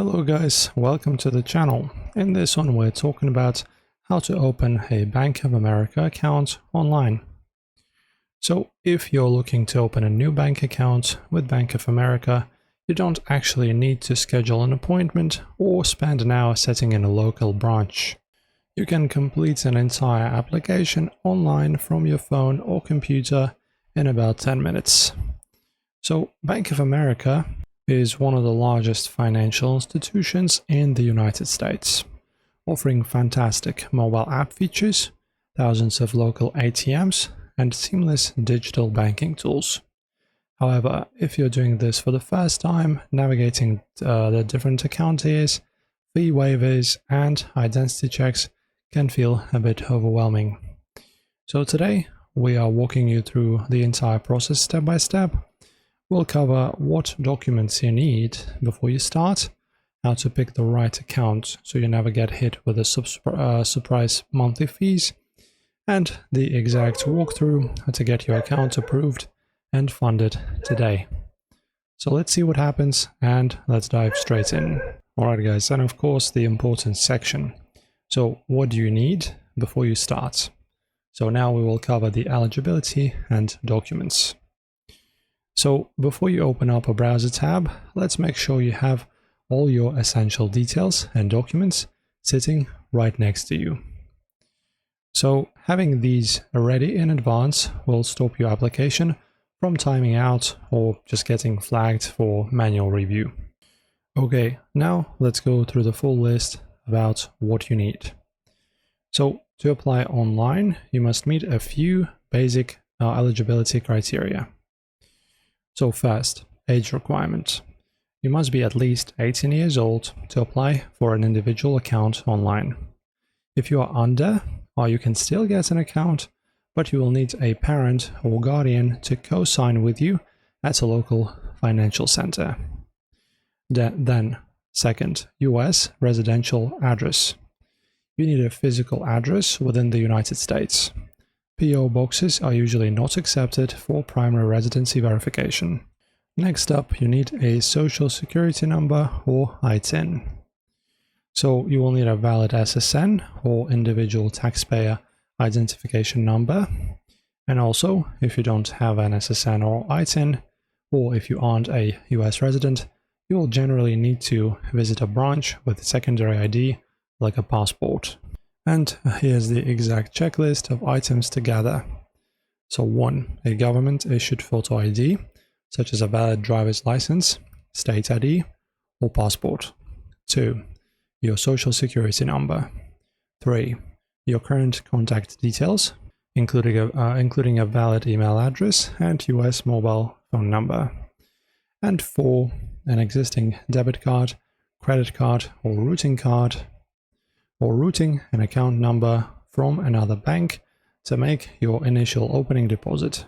Hello guys, welcome to the channel. In this one we're talking about how to open a Bank of America account online. So if you're looking to open a new bank account with Bank of America, you don't actually need to schedule an appointment or spend an hour setting in a local branch. You can complete an entire application online from your phone or computer in about 10 minutes. So Bank of America is one of the largest financial institutions in the United States, offering fantastic mobile app features, thousands of local ATMs, and seamless digital banking tools. However, if you're doing this for the first time, navigating the different account tiers, fee waivers, and identity checks can feel a bit overwhelming. So today, we are walking you through the entire process step by step. We'll cover what documents you need before you start, how to pick the right account so you never get hit with the surprise monthly fees, and the exact walkthrough to get your account approved and funded today. So let's see what happens and let's dive straight in. Alright guys, and of course the important section. So what do you need before you start? So now we will cover the eligibility and documents. So before you open up a browser tab, let's make sure you have all your essential details and documents sitting right next to you. So having these ready in advance will stop your application from timing out or just getting flagged for manual review. Okay, now let's go through the full list about what you need. So to apply online, you must meet a few basic eligibility criteria. So first, age requirement. You must be at least 18 years old to apply for an individual account online. If you are under, you can still get an account, but you will need a parent or guardian to co-sign with you at a local financial center. Then, second, US residential address. You need a physical address within the United States. PO boxes are usually not accepted for primary residency verification. Next up, you need a social security number or ITIN. So you will need a valid SSN or individual taxpayer identification number. And also, if you don't have an SSN or ITIN, or if you aren't a US resident, you will generally need to visit a branch with secondary ID like a passport. And here's the exact checklist of items to gather. So 1. A government-issued photo ID, such as a valid driver's license, state ID, or passport. 2. Your social security number. 3. Your current contact details, including a valid email address and US mobile phone number. And 4. An existing debit card, credit card, or routing card, or routing an account number from another bank to make your initial opening deposit,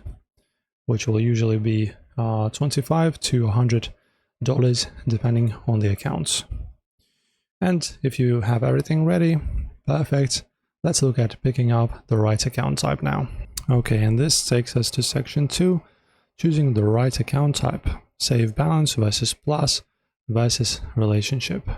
which will usually be $25 to $100 depending on the accounts. And if you have everything ready, perfect, let's look at picking up the right account type now. Okay, and this takes us to section 2, choosing the right account type, save balance versus plus versus relationship.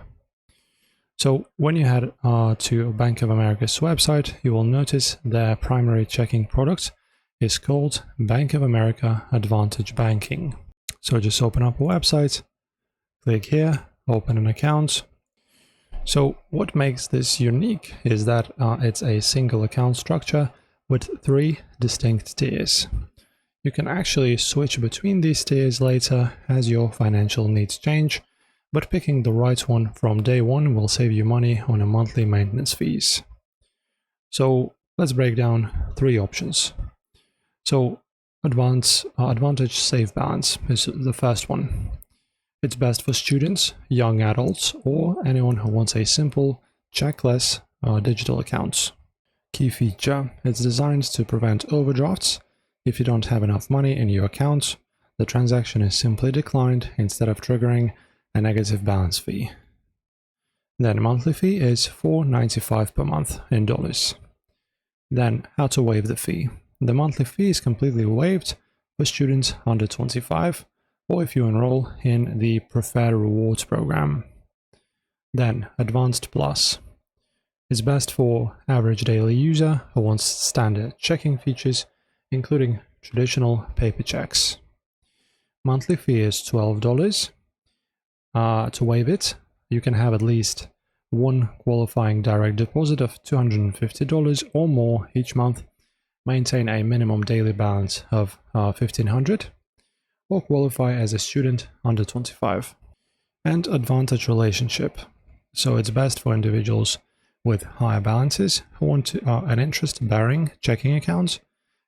So when you head to Bank of America's website, you will notice their primary checking product is called Bank of America Advantage Banking. So just open up a website, click here, open an account. So what makes this unique is that it's a single account structure with 3 distinct tiers. You can actually switch between these tiers later as your financial needs change, but picking the right one from day one will save you money on a monthly maintenance fees. So let's break down 3 options. So Advantage Save Balance is the first one. It's best for students, young adults, or anyone who wants a simple, checkless digital accounts. Key feature, it's designed to prevent overdrafts. If you don't have enough money in your account, the transaction is simply declined instead of triggering a negative balance fee. Then monthly fee is $4.95 per month in dollars. Then how to waive the fee. The monthly fee is completely waived for students under 25 or if you enroll in the Preferred Rewards program. Then Advanced Plus is best for average daily user who wants standard checking features, including traditional paper checks. Monthly fee is $12. To waive it, you can have at least one qualifying direct deposit of $250 or more each month, maintain a minimum daily balance of $1,500, or qualify as a student under 25. And Advantage Relationship. So it's best for individuals with higher balances who want an interest-bearing checking accounts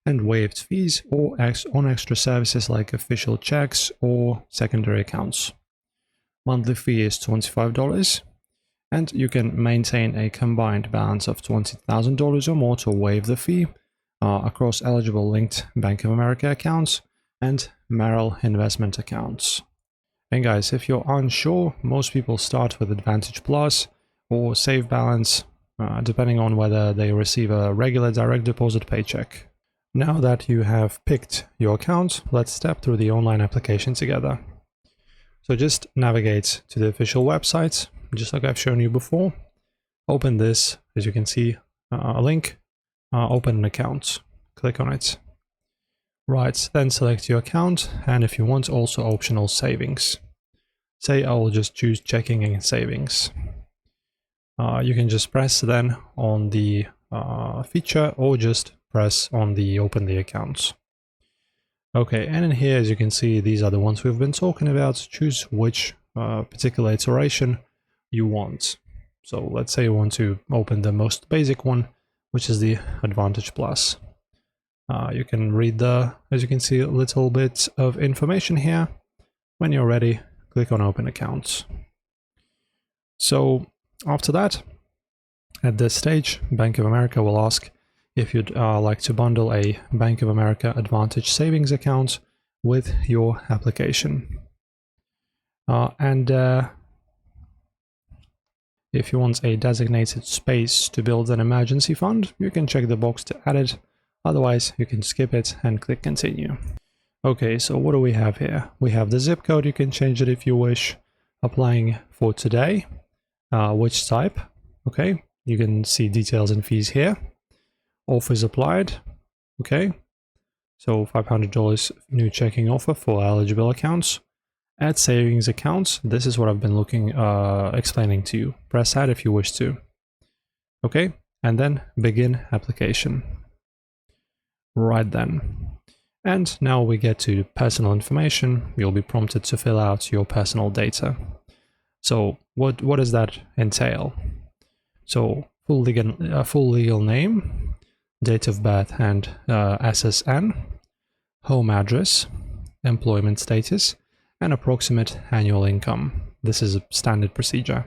and waived fees or on extra services like official checks or secondary accounts. Monthly fee is $25, and you can maintain a combined balance of $20,000 or more to waive the fee across eligible linked Bank of America accounts and Merrill investment accounts. And guys, if you're unsure, most people start with Advantage Plus or Save Balance, depending on whether they receive a regular direct deposit paycheck. Now that you have picked your account, let's step through the online application together. So just navigate to the official website, just like I've shown you before. Open this, as you can see, a link, open an account, click on it. Right, then select your account, and if you want, also optional savings. Say I will just choose checking and savings. You can just press then on the feature or just press on the open the accounts. Okay, and in here, as you can see, these are the ones we've been talking about. Choose which particular iteration you want. So let's say you want to open the most basic one, which is the Advantage Plus. You can read as you can see, a little bit of information here. When you're ready, click on Open Accounts. So after that, at this stage, Bank of America will ask if you'd like to bundle a Bank of America Advantage savings account with your application. If you want a designated space to build an emergency fund, you can check the box to add it. Otherwise, you can skip it and click Continue. Okay, so what do we have here? We have the zip code. You can change it if you wish. Applying for today. Which type? Okay, you can see details and fees here. Offers applied. Okay, so $500 new checking offer for eligible accounts. Add savings accounts. This is what I've been explaining to you. Press add if you wish to. Okay, and then begin application. Right then. And now we get to personal information. You'll be prompted to fill out your personal data. So what does that entail? So full legal name, date of birth and SSN, home address, employment status, and approximate annual income. This is a standard procedure.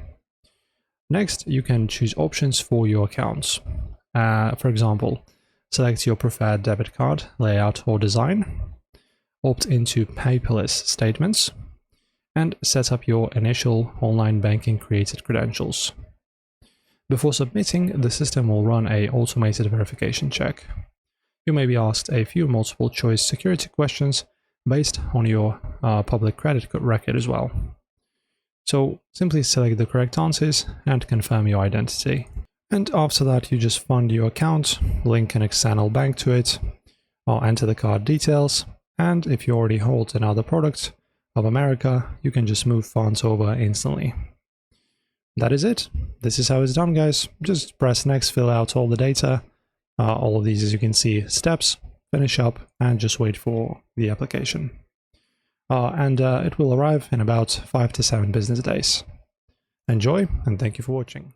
Next, you can choose options for your accounts. For example, select your preferred debit card, layout or design, opt into paperless statements, and set up your initial online banking created credentials. Before submitting, the system will run an automated verification check. You may be asked a few multiple choice security questions based on your public credit record as well. So simply select the correct answers and confirm your identity. And after that, you just fund your account, link an external bank to it, or enter the card details. And if you already hold another product of America, you can just move funds over instantly. That is it. This is how it's done, guys. Just press next, fill out all the data. All of these, as you can see, steps, finish up, and just wait for the application. It will arrive in about 5 to 7 business days. Enjoy, and thank you for watching.